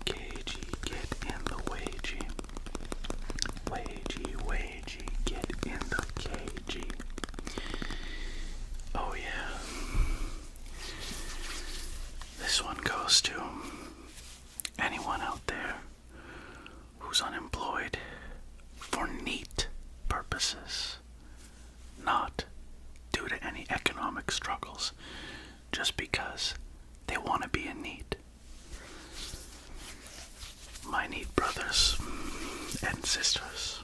cagey, get in the wagey. Wagey, get in the cagey. Oh yeah. This one goes to anyone out there who's unemployed for neat purposes, not due to any economic struggles, just because they want to be in need. My neat brothers and sisters,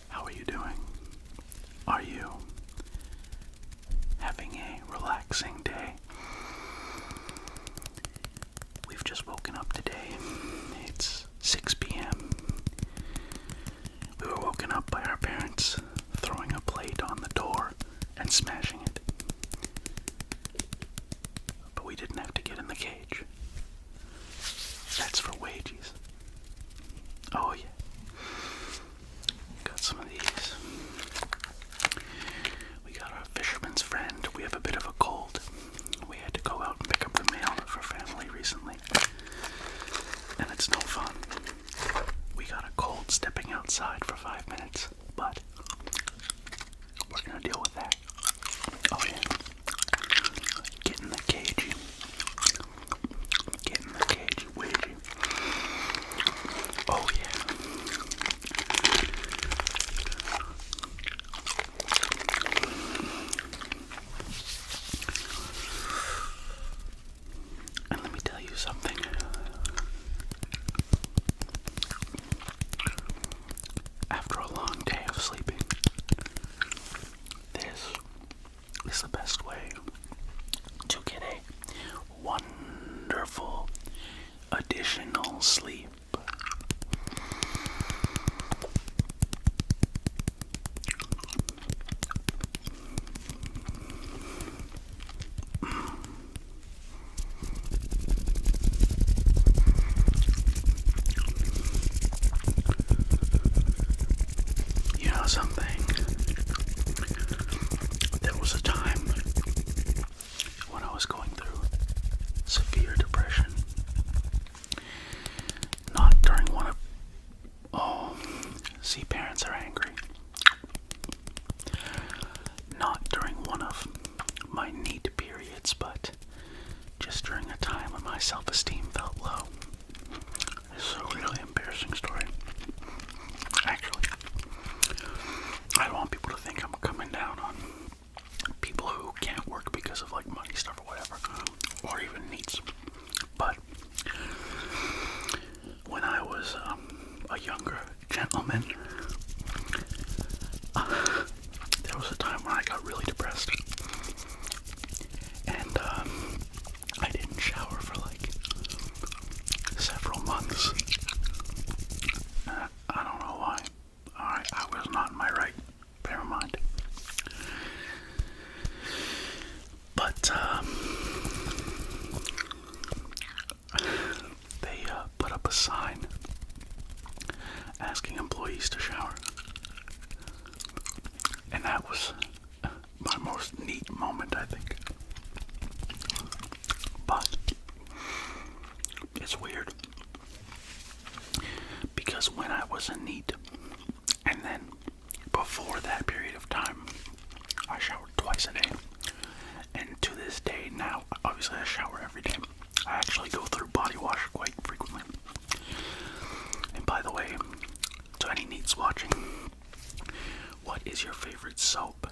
how are you doing? Are you having a relaxing day? We've just woken up today. It's 6 p.m. We were woken up by our parents throwing a plate on the door and smashing it. But we didn't have to get in the cage. That's for wages. Oh yeah. Got some of these. We got our fisherman's friend. We have a bit of a cold. We had to go out and pick up the mail for family recently. And it's no fun. We got a cold stepping outside for 5 minutes, but we're gonna deal with that. Oh yeah. Get in the cagey. Get in the cagey, wagey. Oh yeah. And let me tell you something. After a long day of sleeping, this is the best way to get a wonderful additional sleep. You know something? There was a time when I was going through severe depression. Not during one of... Oh, see, parents are angry. Not during one of my need periods, but just during a time when my self-esteem felt low. This is a really embarrassing story. Actually, I don't want people to think I'm coming down on people who can't work because of like money stuff or whatever, or even needs. But when I was a younger gentleman, there was a time when I got really depressed, and I didn't shower for like several months. I don't know why. I was not in my right frame of mind. But they put up a sign asking employees to shower. And that was my most neat moment, I think. But it's weird, because when I was in need, and then before that period of time, I showered twice a day. And to this day now, obviously I shower every day. I actually go through body wash quite frequently. And by the way, to any needs watching, what is your favorite soap?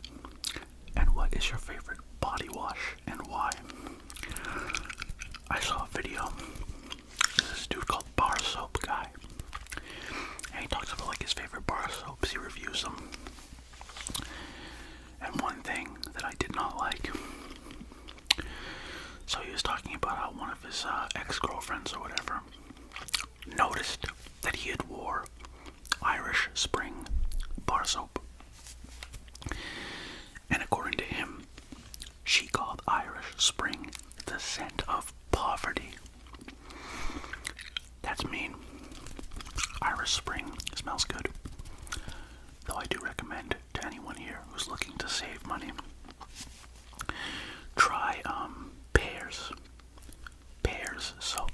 And what is your favorite body wash, and why? I saw a video. There's this dude called Bar Soap Guy. And he talks about like his favorite bar soaps. He reviews them. And one thing that I did not like. So he was talking about how one of his ex-girlfriends or whatever noticed that he had wore Irish Spring bar soap. And according to him, she called Irish Spring the scent of poverty. That's mean. Irish Spring smells good. Though I do recommend to anyone here who's looking to save money, try Pears soap.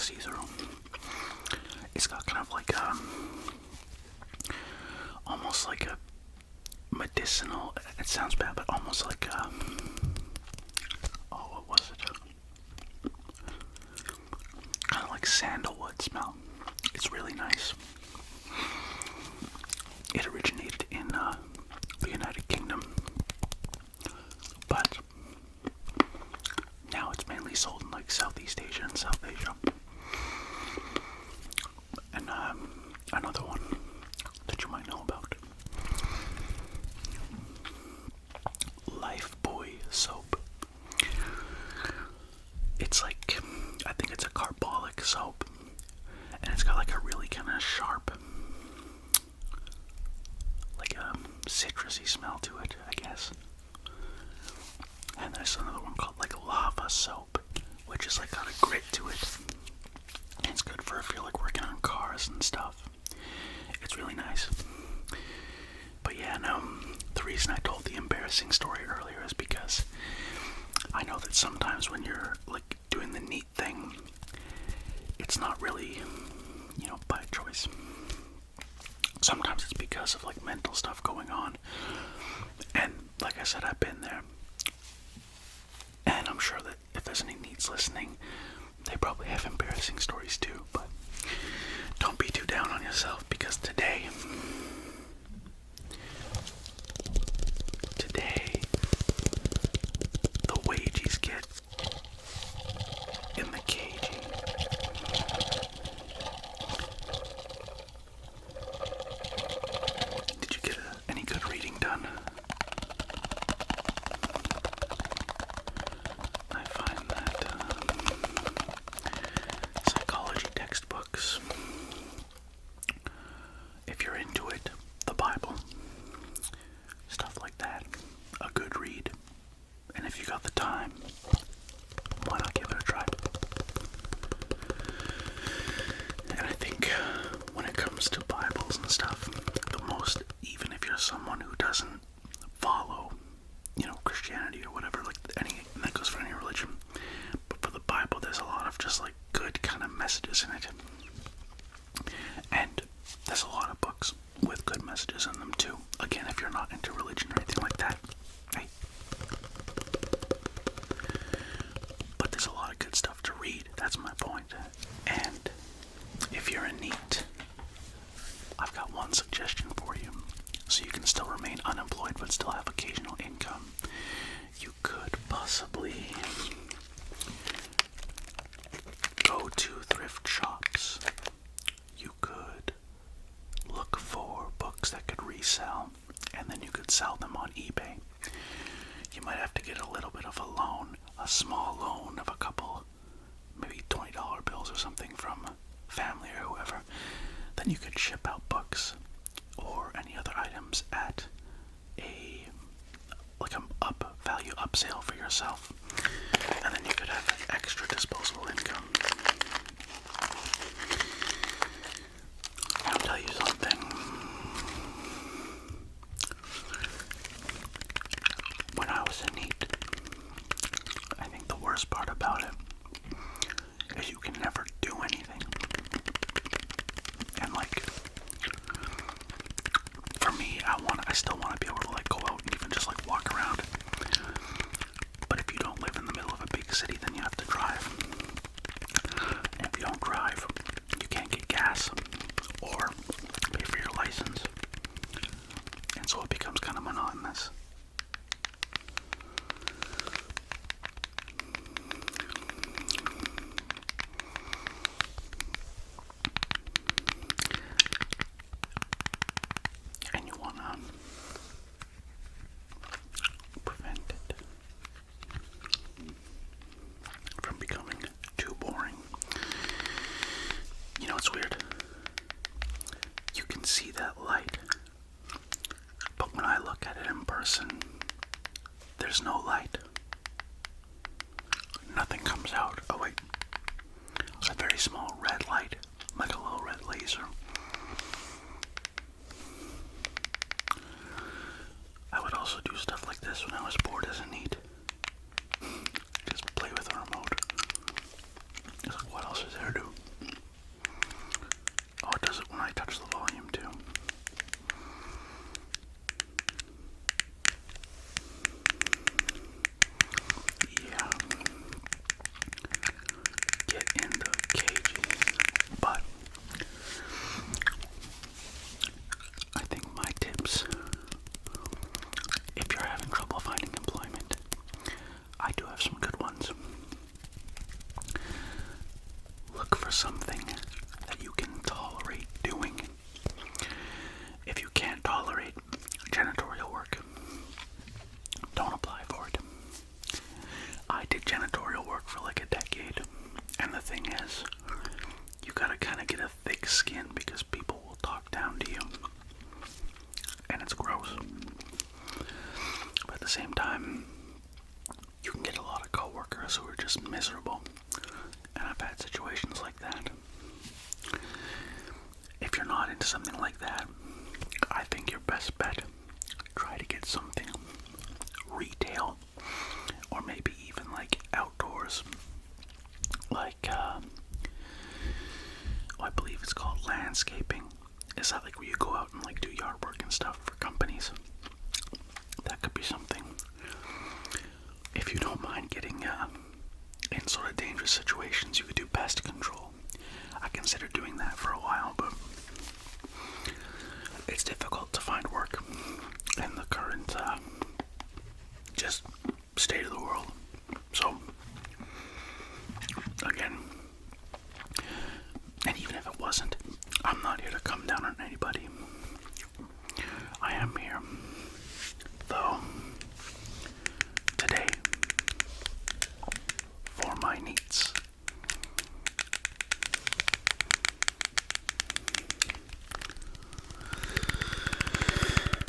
see-through. It's got kind of like almost like a medicinal, it sounds bad, but almost like what was it? Kind of like sandalwood smell. It's really nice. It originated in the United Kingdom, but now it's mainly sold in like Southeast Asia and South Asia. And another one that you might know about, Lifebuoy soap. It's like, I think it's a carbolic soap, and it's got like a really kind of sharp, like a citrusy smell to it, I guess. And there's another one called like lava soap, which is like got a grit to it. And it's good for if you're like working on cars and stuff. It's really nice. But yeah, no, the reason I told the embarrassing story earlier is because I know that sometimes when you're like doing the neat thing, it's not really, by choice. Sometimes it's because of like mental stuff going on. And like I said, I've been there. And I'm sure that if there's any needs listening, they probably have embarrassing stories too. But don't be too down on yourself, because today, the wages get in the cagey. Did you get any good reading done? I find that psychology textbooks, if you're into it, the Bible, stuff like that, a good read. And if you got the time, why not give it a try? And I think when it comes to Bibles and stuff, the most, even if you're someone who doesn't follow, Christianity or whatever, like and that goes for any religion, but for the Bible, there's a lot of just like good kind of messages in it. And there's a lot of books with good messages in them too. Again, if you're not into religion or anything like that, hey. But there's a lot of good stuff to read, that's my point. And if you're in need, I've got one suggestion for you. So you can still remain unemployed but still have occasional income. You could possibly go to thrift shops. You could look for books that could resell, and then you could sell them on eBay. You might have to get a little bit of a loan, a small loan of a couple, maybe $20 bills or something from family or whoever. Then you could ship out books or any other items at value upsale for yourself, and then you could have extra disposable income. I'll tell you something. When I was in need, I think the worst part about it is you can never do anything. And like, for me, I still want to be able to like go out and even just like walk around. But if you don't live in the middle of a big city, then you have to drive. And if you don't drive, you can't get gas or pay for your license. And so it becomes kind of monotonous. And you want to prevent it from becoming too boring. It's weird. You can see that light, but when I look at it in person, there's no light. Nothing comes out. Oh wait, a very small red light, like a little red laser. I would also do stuff like this when I was bored as a need. Just play with a remote. Just like, what else is there to do? something that you can tolerate doing. If you can't tolerate janitorial work, don't apply for it. I did janitorial work for like a decade, and the thing is, you gotta kind of get a thick skin because people will talk down to you, and it's gross. But at the same time, you can get a lot of coworkers who are just miserable, and I've had situations like that. If you're not into something like that, I think your best bet, try to get something retail, or maybe even like outdoors, like I believe it's called landscaping. Is that like where you go out and like do yard work and stuff for companies? That could be something. If you don't mind getting in sort of dangerous situations, you could do pest control. I considered doing that for a while, but it's difficult to find work in the current just state of the world. So again, and even if it wasn't, I'm not here to come down on anybody. I am here, though, today for my needs.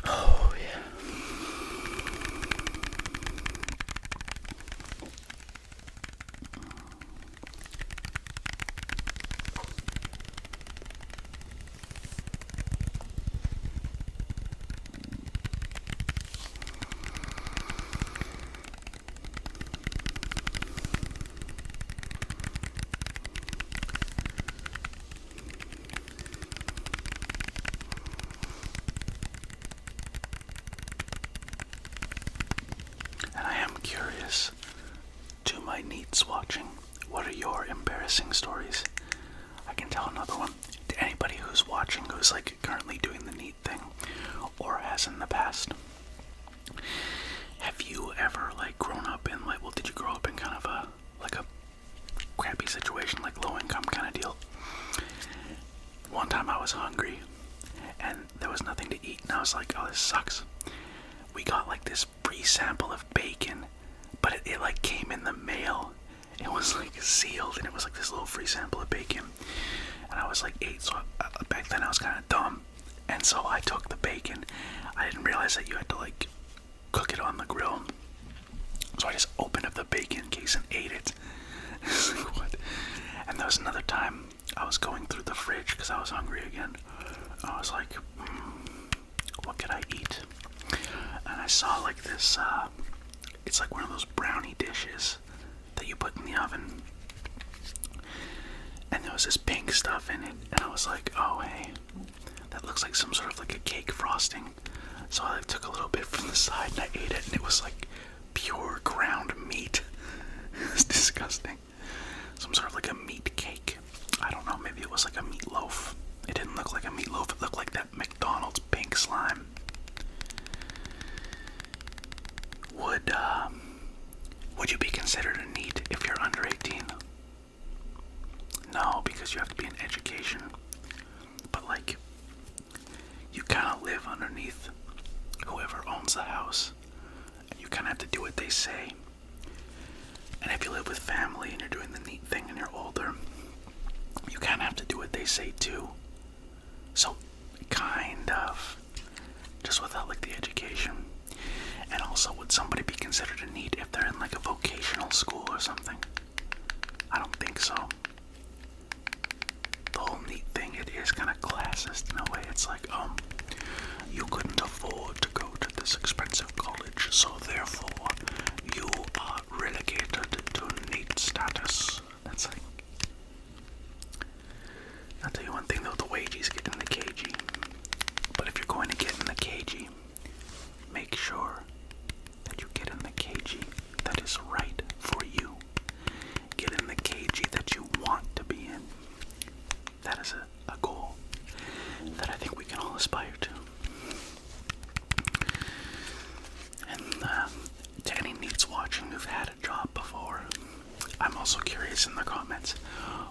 Oh, yeah. And I am curious, to my needs watching, what are your embarrassing stories? I can tell another one. To anybody who's watching who's like currently doing the neat thing, or has in the past, have you ever like grown up in like, well, did you grow up in kind of a crappy situation, like low income kind of deal? One time I was hungry and there was nothing to eat, and I was like, oh, this sucks. We got like this free sample of bacon, but it like came in the mail. It was like sealed, and it was like this little free sample of bacon. And I was like 8, so back then I was kind of dumb. And so I took the bacon. I didn't realize that you had to like cook it on the grill. So I just opened up the bacon case and ate it. It's like, what? And there was another time I was going through the fridge because I was hungry again. I was like, what could I eat? And I saw like this, it's like one of those brownie dishes that you put in the oven. And there was this pink stuff in it, and I was like, oh hey, that looks like some sort of like a cake frosting. So I took a little bit from the side and I ate it, and it was like pure ground meat. It was disgusting. Some sort of like a meat cake. I don't know, maybe it was like a meatloaf. It didn't look like a meatloaf, it looked like that McDonald's pink slime. Would you be considered a NEET if you're under 18? No, because you have to be in education. But like, you kind of live underneath whoever owns the house, and you kind of have to do what they say. And if you live with family and you're doing the NEET thing and you're older, you kind of have to do what they say too. So, kind of, just without like the education. And also, would somebody be considered a NEET if they're in like a vocational school or something? I don't think so. The whole NEET thing, it is kind of classist in a way. It's like, you couldn't afford to go to this expensive college, so therefore you are relegated to NEET status. That's like, I'll tell you one thing though, the wages get in the KG. But if you're going to get in the KG, make sure that you get in the KG that is right for you. Get in the KG that you want to be in. That is a goal that I think we can all aspire to. And to any NEETs watching who've had a job before, also curious in the comments,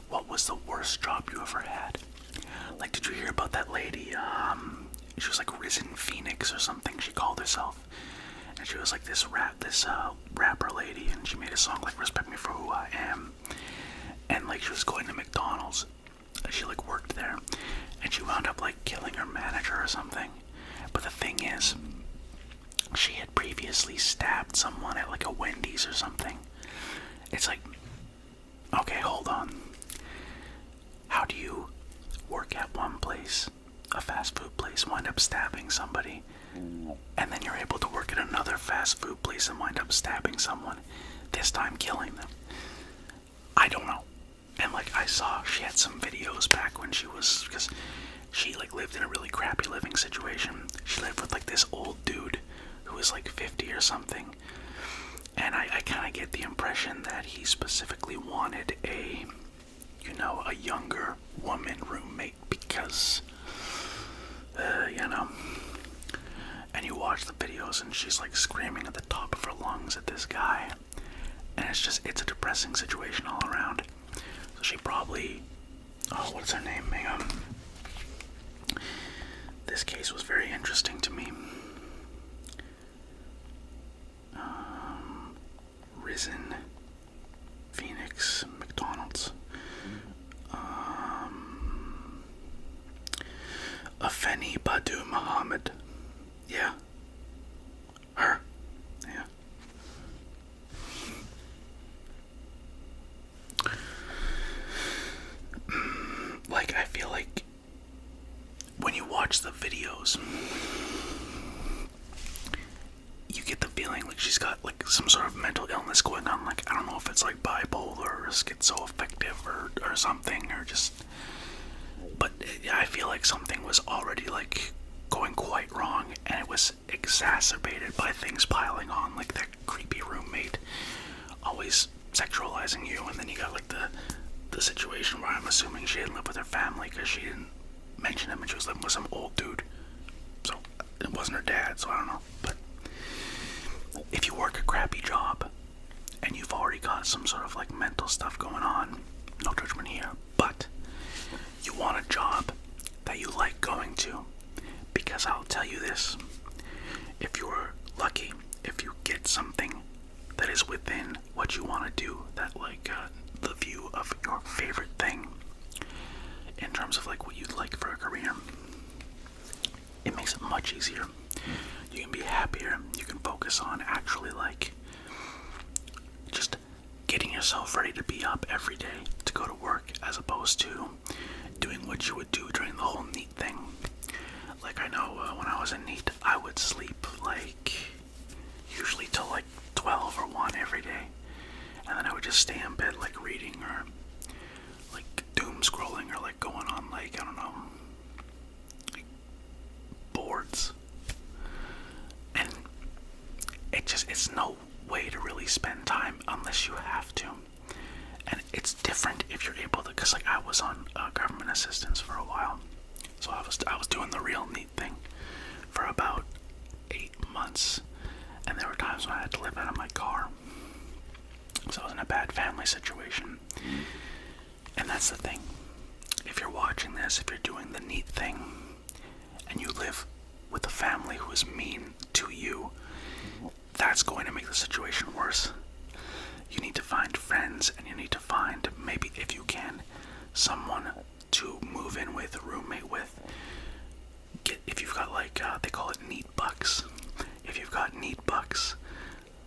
what was the worst job you ever had? Like, did you hear about that lady? She was like Risen Phoenix or something, she called herself. And she was like this rapper lady, and she made a song like Respect Me For Who I Am. And like she was going to McDonald's. She like worked there, and she wound up like killing her manager or something. But the thing is, she had previously stabbed someone at like a Wendy's or something. It's like, okay, hold on. How do you work at one place, a fast food place, wind up stabbing somebody, and then you're able to work at another fast food place and wind up stabbing someone, this time killing them? I don't know. And like I saw, she had some videos back when she was, because she like lived in a really crappy living situation. She lived with like this old dude who was like 50 or something. And I kind of get the impression that he specifically wanted a younger woman roommate because, And you watch the videos and she's like screaming at the top of her lungs at this guy. And it's a depressing situation all around. So she probably, what's her name? Hang on. This case was very interesting to me. Risen Phoenix McDonald's. Afeni Badu Muhammad. Yeah. Her. Yeah. Like, I feel like when you watch the videos, you get the feeling like she's got like some sort of mental illness going on. Like, I don't know if it's like bipolar or schizoaffective or something, or just, but I feel like something was already like going quite wrong, and it was exacerbated by things piling on, like that creepy roommate always sexualizing you, and then you got like the situation where I'm assuming she didn't live with her family because she didn't mention him and she was living with some old dude. So it wasn't her dad, so I don't know. But if you work a crappy job and you've already got some sort of like mental stuff going on, no judgment here, but you want a job that you like going to, because I'll tell you this, if you're lucky, if you get something that is within what you want to do, that like the view of your favorite thing in terms of like what you'd like for a career, it makes it much easier. You can be happier. You can focus on actually like just getting yourself ready to be up every day to go to work, as opposed to doing what you would do during the whole NEET thing. Like, I know when I was in NEET, I would sleep like usually till like 12 or 1 every day, and then I would just stay in bed like reading or like doom scrolling or like going on like, I don't know, like boards. And it's no way to really spend time unless you have to. And it's different if you're able to, because like I was on government assistance for a while, so I was doing the real NEET thing for about 8 months, and there were times when I had to live out of my car, so I was in a bad family situation. And that's the thing, if you're watching this, if you're doing the NEET thing and you live with a family who is mean to you, that's going to make the situation worse. You need to find friends, and you need to find, maybe if you can, someone to move in with, a roommate with. If you've got like, they call it NEET bucks. If you've got NEET bucks,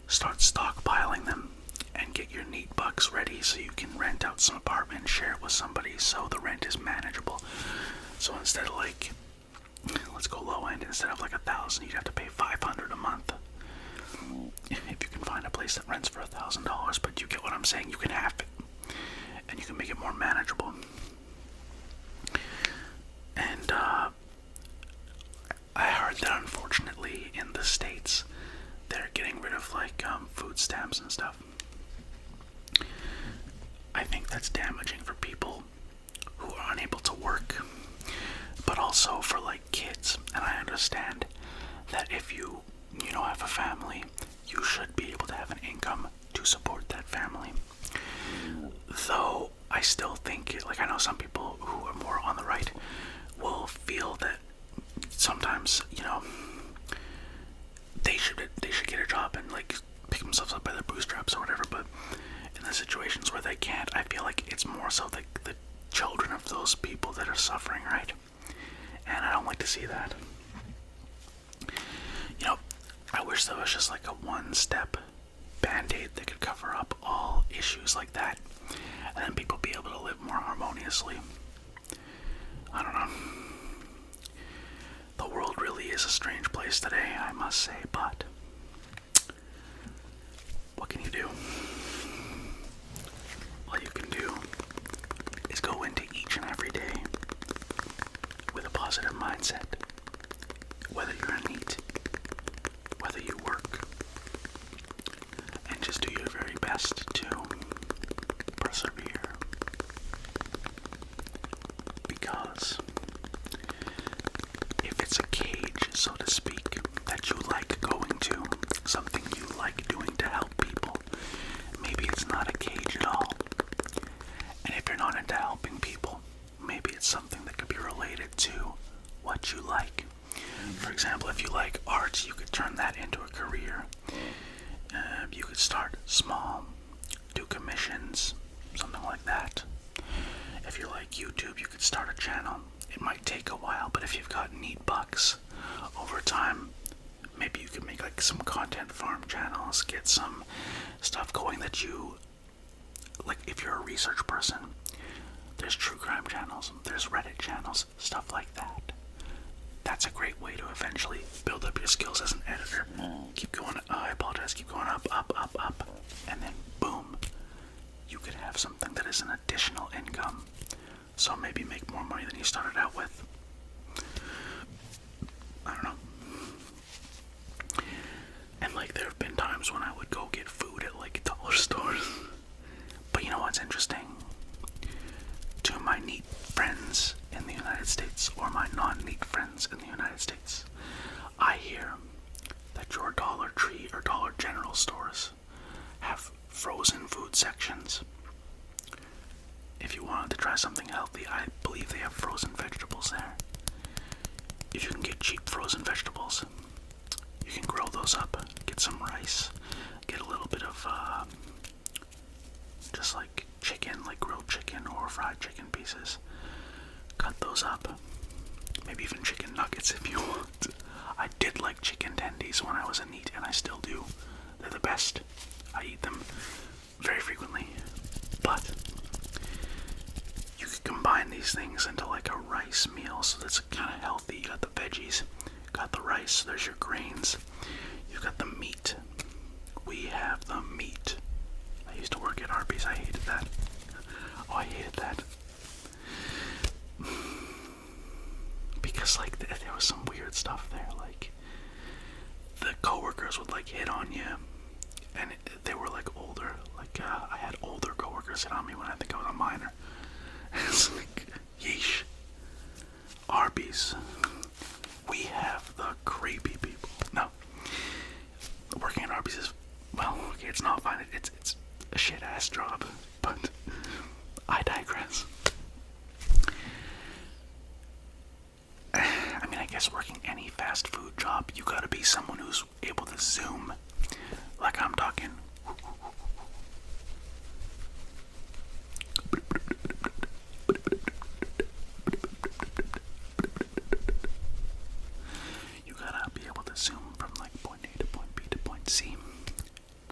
start stockpiling them and get your NEET bucks ready so you can rent out some apartment and share it with somebody so the rent is manageable. So instead of like, let's go low end, instead of like $1,000, you'd have to pay $500 a month. If you can find a place that rents for $1,000, but you get what I'm saying, you can have it, and you can make it more manageable. And I heard that unfortunately in the States, they're getting rid of like food stamps and stuff. I think that's damaging for people who are unable to work, but also for like kids. And I understand that if you have a family, you should be able to have an income to support that family. I still think, like, I know some people who are more on the right will feel that sometimes, they should get a job and, like, pick themselves up by their bootstraps or whatever, but in the situations where they can't, I feel like it's more so the children of those people that are suffering, right? And I don't like to see that. I wish there was just like a one-step band-aid that could cover up all issues like that, and then people be able to live more harmoniously. I don't know. The world really is a strange place today, I must say, but what can you do? All you can do is go into each and every day with a positive mindset. Whether you're a NEET, whether you work, and just do your very best to persevere. Because if it's a cage, so to speak, that you like going to, something you like doing to help people, maybe it's not a cage at all. And if you're not into helping people, maybe it's something that could be related to what you like. For example, if you like art, you could turn that into a career. You could start small, do commissions, something like that. If you like YouTube, you could start a channel. It might take a while, but if you've got neat bucks over time, maybe you could make like some content farm channels, get some stuff going that you like. If you're a research person, there's true crime channels, there's Reddit channels, stuff like that. That's a great way to eventually build up your skills as an editor. Keep going, keep going up, and then boom, you could have something that is an additional income. So maybe make more money than you started out with. I don't know. And like there have been times when I would go get food at like dollar stores. But you know what's interesting? To my NEET friends in the United States, or my non-NEET friends in the United States, I hear that your Dollar Tree or Dollar General stores have frozen food sections. If you wanted to try something healthy, I believe they have frozen vegetables there. If you can get cheap frozen vegetables, you can grill those up, get some rice, get a little bit of just like chicken, like grilled chicken or fried chicken pieces. Cut those up. Maybe even chicken nuggets if you want. I did like chicken tendies when I was a NEET, and I still do. They're the best. I eat them very frequently. But you could combine these things into like a rice meal, so that's kind of healthy. You got the veggies, got the rice, there's your grains. You got the meat. We have the meat. I used to work at Arby's. I hated that. Oh, I hated that. Because like there was some weird stuff there, like the coworkers would like hit on you, and they were like older. Like I had older coworkers hit on me when I think I was a minor. It's like, yeesh. Arby's, we have the creepy people. No, working at Arby's is, well, okay, it's not fine. It's a shit ass job, but I digress. I mean, I guess working any fast food job, you gotta be someone who's able to zoom. Like I'm talking. You gotta be able to zoom from like point A to point B to point C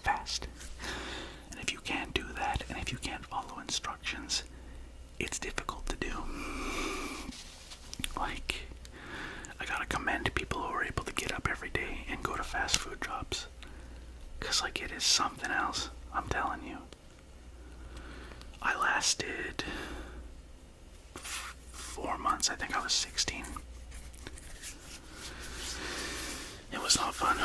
fast. And if you can't do that, and if you can't follow instructions, it's difficult to do. Like, I gotta commend people who are able to get up every day and go to fast food jobs. Cause like it is something else, I'm telling you. I lasted 4 months, I think I was 16. It was not fun.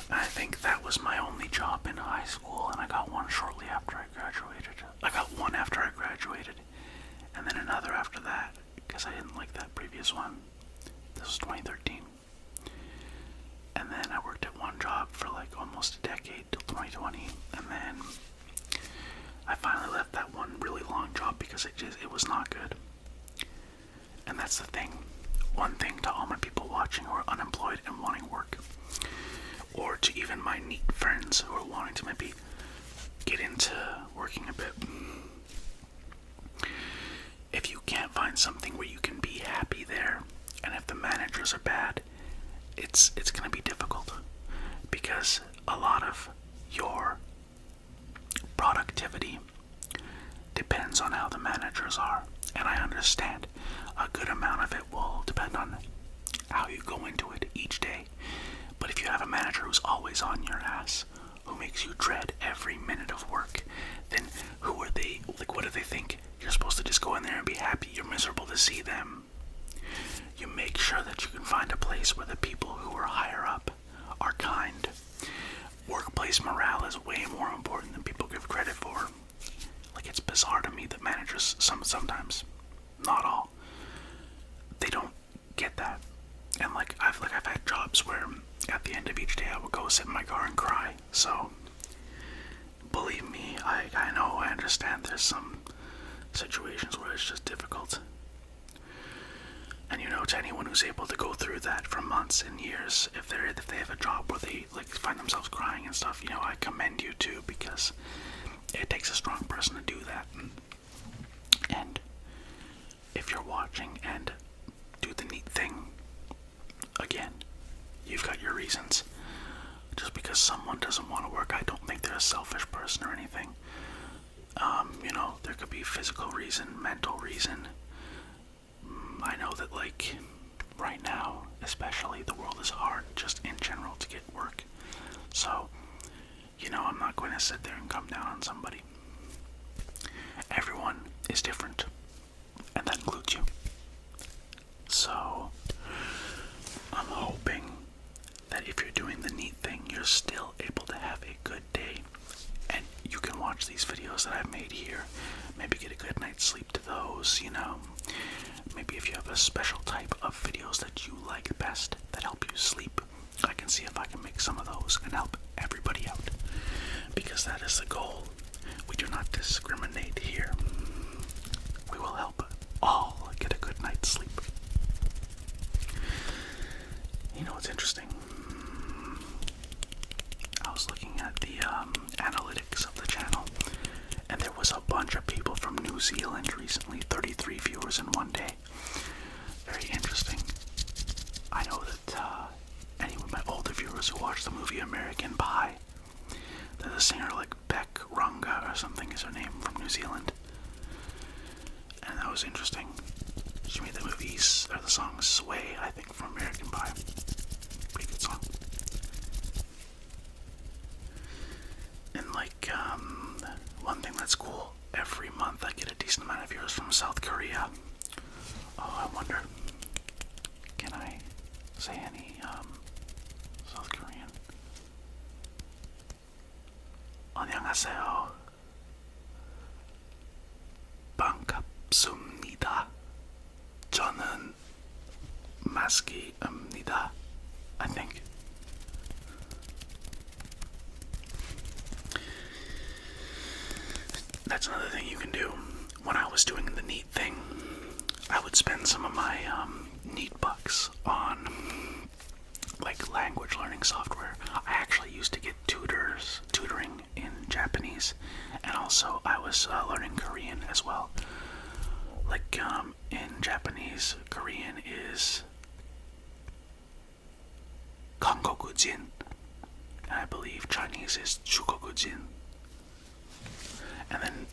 I think that was my only job in high school, and I got one shortly after I graduated. I got one after I graduated, and then another after that, because I didn't like that previous one. This was 2013. And then I worked at one job for like almost a decade till 2020, and then I finally left that one really long job because it was not good. And that's the thing. One thing to all my people watching who are unemployed and wanting work, or to even my neat friends who are wanting to maybe get into working a bit. If you can't find something where you can be happy there, and if the managers are bad, it's going to be difficult, because a lot of your productivity depends on how the managers are. And I understand a good amount of it will depend on how you go into it each day. But if you have a manager who's always on your ass, who makes you dread every minute of work, then who are they? Like, what do they think? You're supposed to just go in there and be happy. You're miserable to see them. You make sure that you can find a place where the people who are higher up are kind. Workplace morale is way more important than people give credit for. Like, it's bizarre to me that managers, sometimes, not all, they don't get that. And I've had jobs where at the end of each day I would go sit in my car and cry. So believe me, I know, I understand there's some situations where it's just difficult. And to anyone who's able to go through that for months and years, if they have a job where they find themselves crying and stuff, I commend you too, because it takes a strong person to do that. And if you're watching and do the neat thing, again, you've got your reasons. Just because someone doesn't want to work, I don't think they're a selfish person or anything. There could be physical reason, mental reason. I know that right now, especially, the world is hard just in general to get work. So, I'm not going to sit there and come down on somebody. Everyone is different, and that includes you. So, I'm hoping that if you're doing the neat thing, you're still able to have a good day, and you can watch these videos that I've made here. Maybe get a good night's sleep to those, Maybe if you have a special type of videos that you like best that help you sleep, I can see if I can make some of those and help everybody out. Because that is the goal. We do not discriminate here. We will help all get a good night's sleep. It's interesting. I was looking at the analytics of the channel, and there was a bunch of people from New Zealand recently, 33 viewers in one day. Very interesting. I know that any of my older viewers who watched the movie American Pie, there's a singer like Beck Runga or something is her name, from New Zealand. And that was interesting. She made the song Sway, I think, from American Pie. Pretty good song. And one thing that's cool, every month I get a decent amount of viewers from South Korea. Oh, I wonder, can I say any South Korean? 안녕하세요. 반갑습니다. 저는 마스키입니다. I think. That's another thing you can do. When I was doing the neat thing, I would spend some of my neat bucks on language learning software. I actually used to get tutoring in Japanese, and also I was learning Korean as well. In Japanese, Korean is Kangokujin, and I believe Chinese is Chugokujin. And then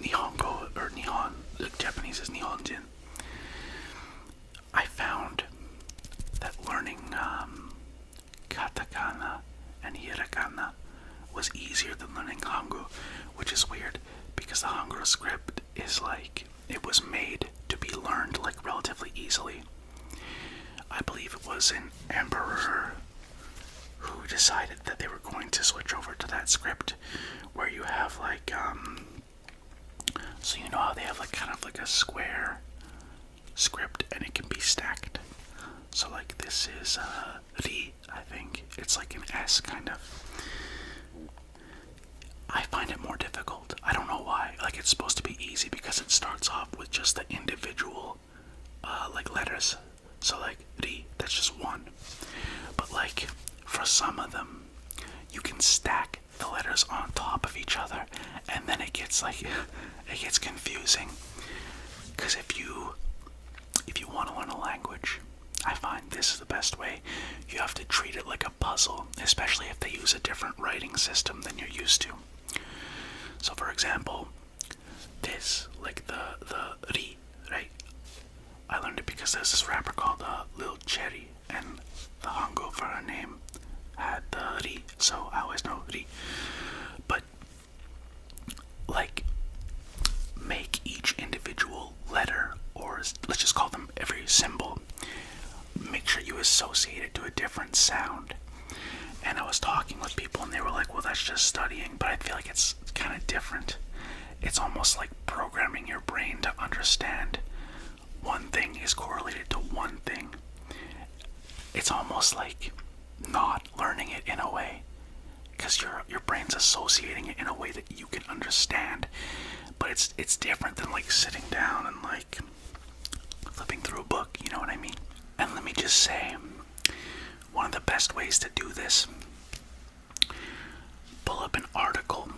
Nihongo, or Nihon, Japanese is Nihonjin. I found that learning katakana and hiragana was easier than learning Hangul, which is weird because the Hangul script is it was made to be learned relatively easily. I believe it was an emperor who decided that they were going to switch over to that script where you have so you know how they have kind of a square script and it can be stacked. So this is ri, I think. It's an S kind of. I find it more difficult. I don't know why. It's supposed to be easy because it starts it's like it gets confusing. Because if you want to learn a language, I find this is the best way. You have to treat it like a puzzle, especially if they use a different writing system than you're used to. So for example, this, like the ri, right? I learned it because there's this rapper called Lil Cherry, and the Hangul for her name had the ri, so I always know ri. But like, make each individual letter, or let's just call them every symbol, make sure you associate it to a different sound. And I was talking with people and they were like, well, that's just studying, but I feel like it's kind of different. It's almost like programming your brain to understand one thing is correlated to one thing. It's almost like not learning it in a way, because your brain's associating it in a way that you can understand. But it's different than like sitting down and like flipping through a book, you know what I mean? And let me just say, one of the best ways to do this, pull up an article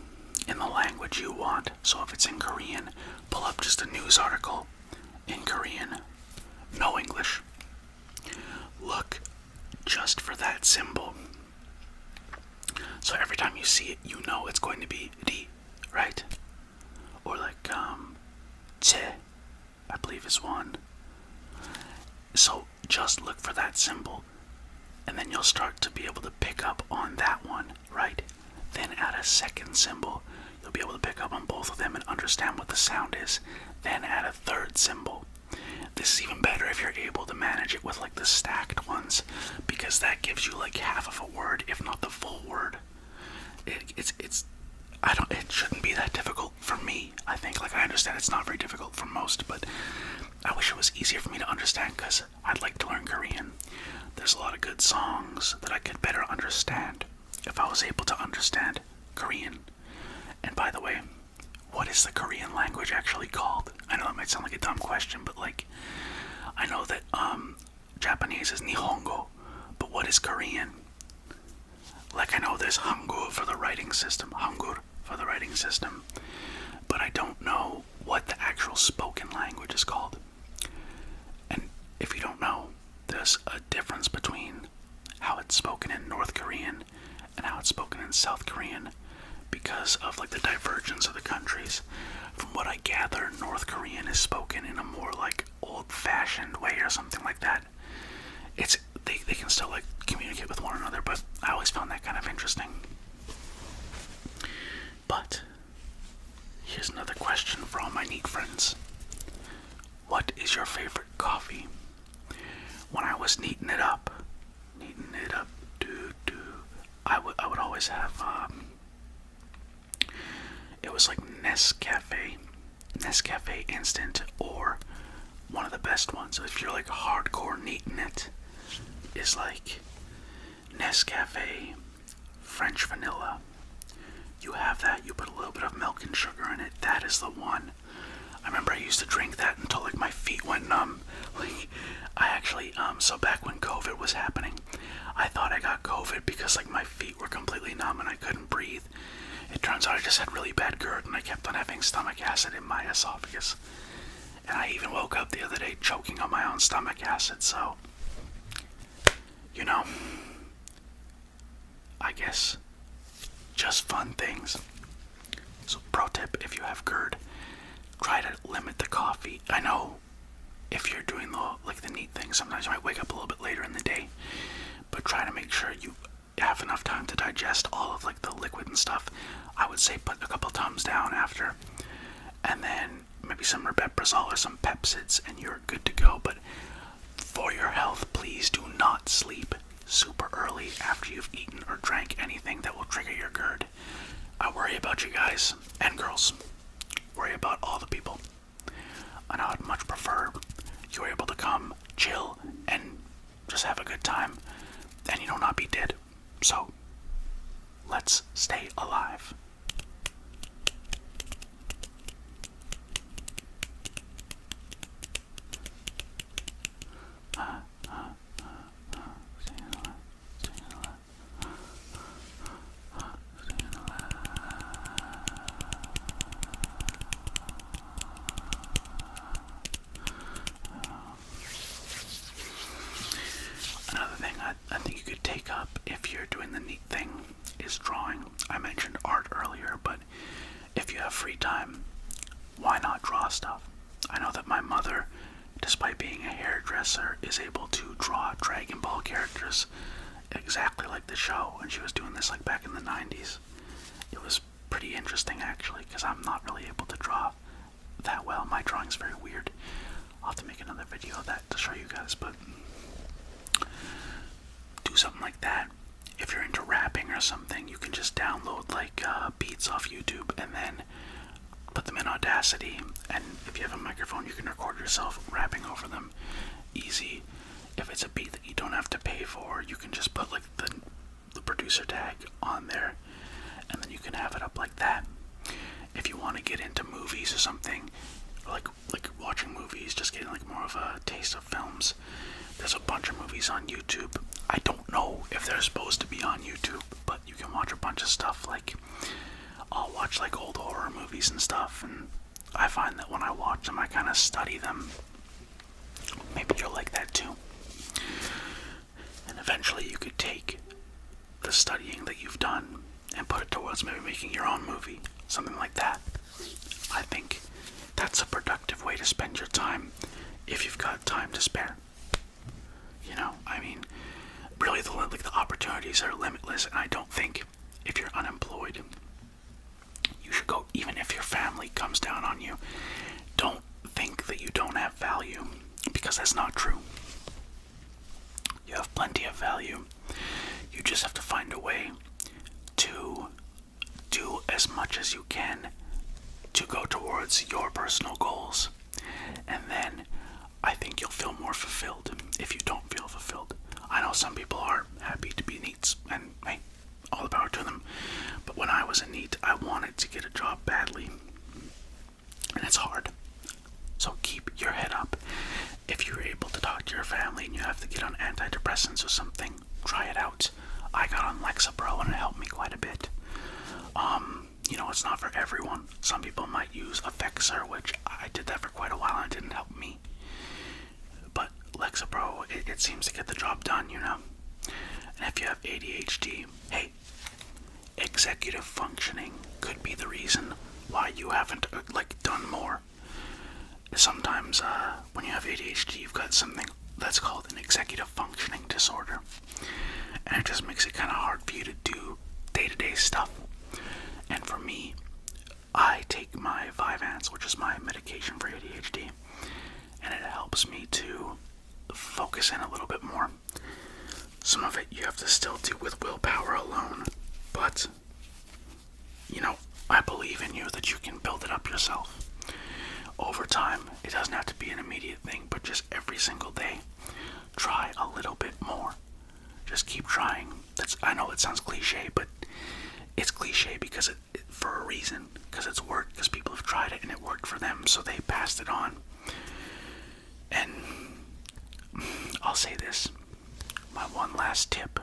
in the language you want. So if it's in Korean, pull up just a news article in Korean, no English. Look just for that symbol. So every time you see it, you know it's going to be ri, right? Or like che, I believe is one. So just look for that symbol, and then you'll start to be able to pick up on that one, right? Then add a second symbol. You'll be able to pick up on both of them and understand what the sound is. Then add a third symbol. This is even better if you're able to manage it with like the stacked ones, because that gives you like half of a word, if not the full word. It shouldn't be that difficult for me. I think, like, I understand it's not very difficult for most, but I wish it was easier for me to understand, because I'd like to learn Korean. There's a lot of good songs that I could better understand if I was able to understand Korean. And by the way, what is the Korean language actually called? I know that might sound like a dumb question, but like, I know that Japanese is Nihongo, but what is Korean? Like, I know there's Hangul for the writing system, Hangul for the writing system, but I don't know what the actual spoken language is called. And if you don't know, there's a difference between how it's spoken in North Korean and how it's spoken in South Korean, because of like the divergence of the countries. From what I gather, North Korean is spoken in a more like old-fashioned way or something like that. They can still like communicate with one another, but I always found that kind of interesting. But here's another question for all my neat friends. What is your favorite coffee? When I was neating it up, I would always have it was like Nescafe Instant, or one of the best ones, if you're like hardcore neating it, is like Nescafe French Vanilla. You have that, you put a little bit of milk and sugar in it, that is the one. I remember I used to drink that until like my feet went numb. Like, I actually, so back when COVID was happening, I thought I got COVID because like my feet were completely numb and I couldn't breathe. It turns out I just had really bad GERD and I kept on having stomach acid in my esophagus. And I even woke up the other day choking on my own stomach acid, so, you know, I guess, just fun things. So pro tip, if you have GERD, try to limit the coffee. I know if you're doing the neat thing, sometimes you might wake up a little bit later in the day, but try to make sure you have enough time to digest all of like the liquid and stuff. I would say put a couple Tums down after, and then maybe some Rabeprazole or some Pepsids, and you're good to go. But for your health, please do not sleep super early after you've eaten or drank anything that will trigger your GERD. I worry about you guys and girls. Worry about all the people. And I would much prefer you were able to come, chill, and just have a good time, and you know, not be dead. So, let's stay alive. time, why not draw stuff? I know that my mother, despite being a hairdresser, is able to draw Dragon Ball characters exactly like the show, and she was doing this like back in the 90s. It was pretty interesting actually, because I'm not really able to draw that well. My drawing's very weird. I'll have to make another video of that to show you guys, but do something like that. If you're into rapping or something, you can just download like beats off YouTube and then put them in Audacity, and if you have a microphone you can record yourself rapping over them. Easy. If it's a beat that you don't have to pay for, you can just put like the producer tag on there, and then you can have it up like that. If you want to get into movies or something, like watching movies, just getting like more of a taste of films, there's a bunch of movies on YouTube. I don't know if they're supposed to be on YouTube, but you can watch a bunch of stuff. Like, I'll watch like old horror movies and stuff, and I find that when I watch them, I kind of study them. Maybe you'll like that too. And eventually you could take the studying that you've done and put it towards maybe making your own movie, something like that. I think that's a productive way to spend your time if you've got time to spare. You know, I mean, really the opportunities are limitless, and I don't think if you're unemployed, you should go, even if your family comes down on you. Don't think that you don't have value, because that's not true. You have plenty of value. You just have to find a way to do as much as you can to go towards your personal goals. And then I think you'll feel more fulfilled if you don't feel fulfilled. I know some people are happy to be neats, and hey, all the power to them. But when I was a NEET, I wanted to get a job badly. And it's hard. So keep your head up. If you're able to talk to your family and you have to get on antidepressants or something, try it out. I got on Lexapro and it helped me quite a bit. You know, it's not for everyone. Some people might use Effexor, which I did that for quite a while and it didn't help me. But Lexapro, it seems to get the job done, you know. And if you have ADHD, hey, executive functioning could be the reason why you haven't done more. Sometimes when you have ADHD, you've got something that's called an executive functioning disorder, and it just makes it kind of hard for you to do day-to-day stuff. And for me, I take my Vyvanse, which is my medication for ADHD, and it helps me to focus in a little bit more. Some of it you have to still do with willpower alone, but you know, I believe in you that you can build it up yourself. Over time, it doesn't have to be an immediate thing, but just every single day, try a little bit more. Just keep trying. I know it sounds cliche, but it's cliche because for a reason, because it's worked, because people have tried it and it worked for them, so they passed it on. And I'll say this, my one last tip: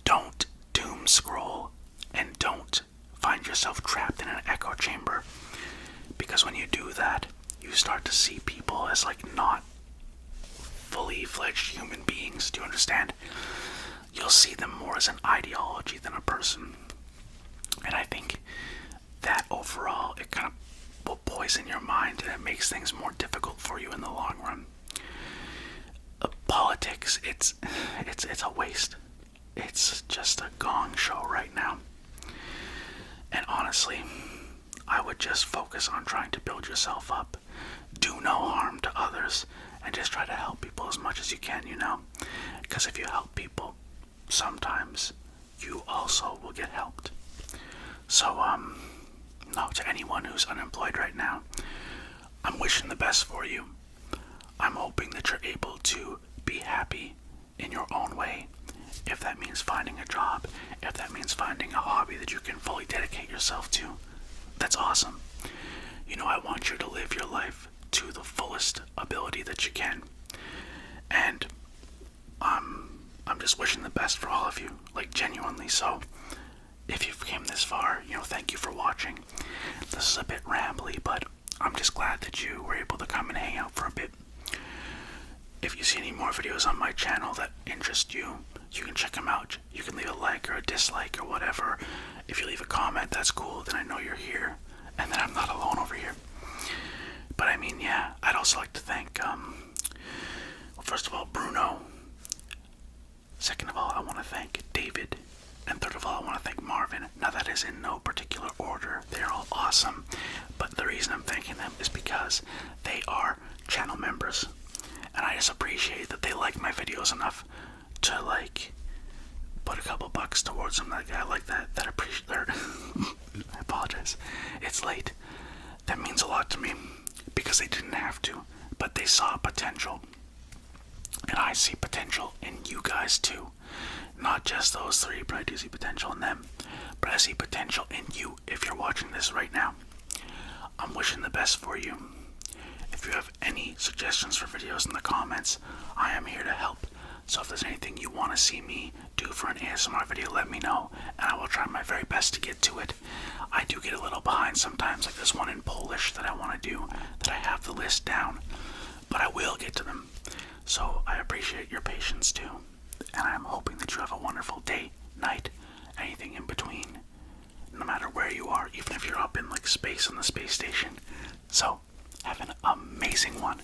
don't doom scroll, and don't find yourself trapped in an echo chamber. Because when you do that, you start to see people as not fully fledged human beings. Do you understand? You'll see them more as an ideology than a person. And I think that overall, it kind of will poison your mind, and it makes things more difficult for you in the long run. Politics, it's a waste. It's just a gong show right now. And honestly, I would just focus on trying to build yourself up. Do no harm to others, and just try to help people as much as you can, you know? Because if you help people, sometimes you also will get helped. So, no, to anyone who's unemployed right now, I'm wishing the best for you. I'm hoping that you're able to be happy in your own way. If that means finding a job, if that means finding a hobby that you can fully dedicate yourself to, that's awesome. You know, I want you to live your life to the fullest ability that you can. And I'm just wishing the best for all of you, genuinely. So if you've came this far, thank you for watching. This is a bit rambly, but I'm just glad that you were able to come and hang out for a bit. If you see any more videos on my channel that interest you, you can check them out. You can leave a like or a dislike or whatever. If you leave a comment, that's cool, then I know you're here. And them is because they are channel members. And I just appreciate that they like my videos enough to like put a couple bucks towards them. Like I like that appreciate their I apologize. It's late. That means a lot to me because they didn't have to, but they saw potential. And I see potential in you guys too. Not just those three, but I do see potential in them. But I see potential in you if you're watching this right now. I'm wishing the best for you. If you have any suggestions for videos in the comments, I am here to help. So if there's anything you want to see me do for an ASMR video, let me know, and I will try my very best to get to it. I do get a little behind sometimes, like there's one in Polish that I want to do, that I have the list down, but I will get to them. So I appreciate your patience too, and I'm hoping that you have a wonderful day, night, anything in between, no matter where you are, even if you're up in like space on the space station. So have an amazing one,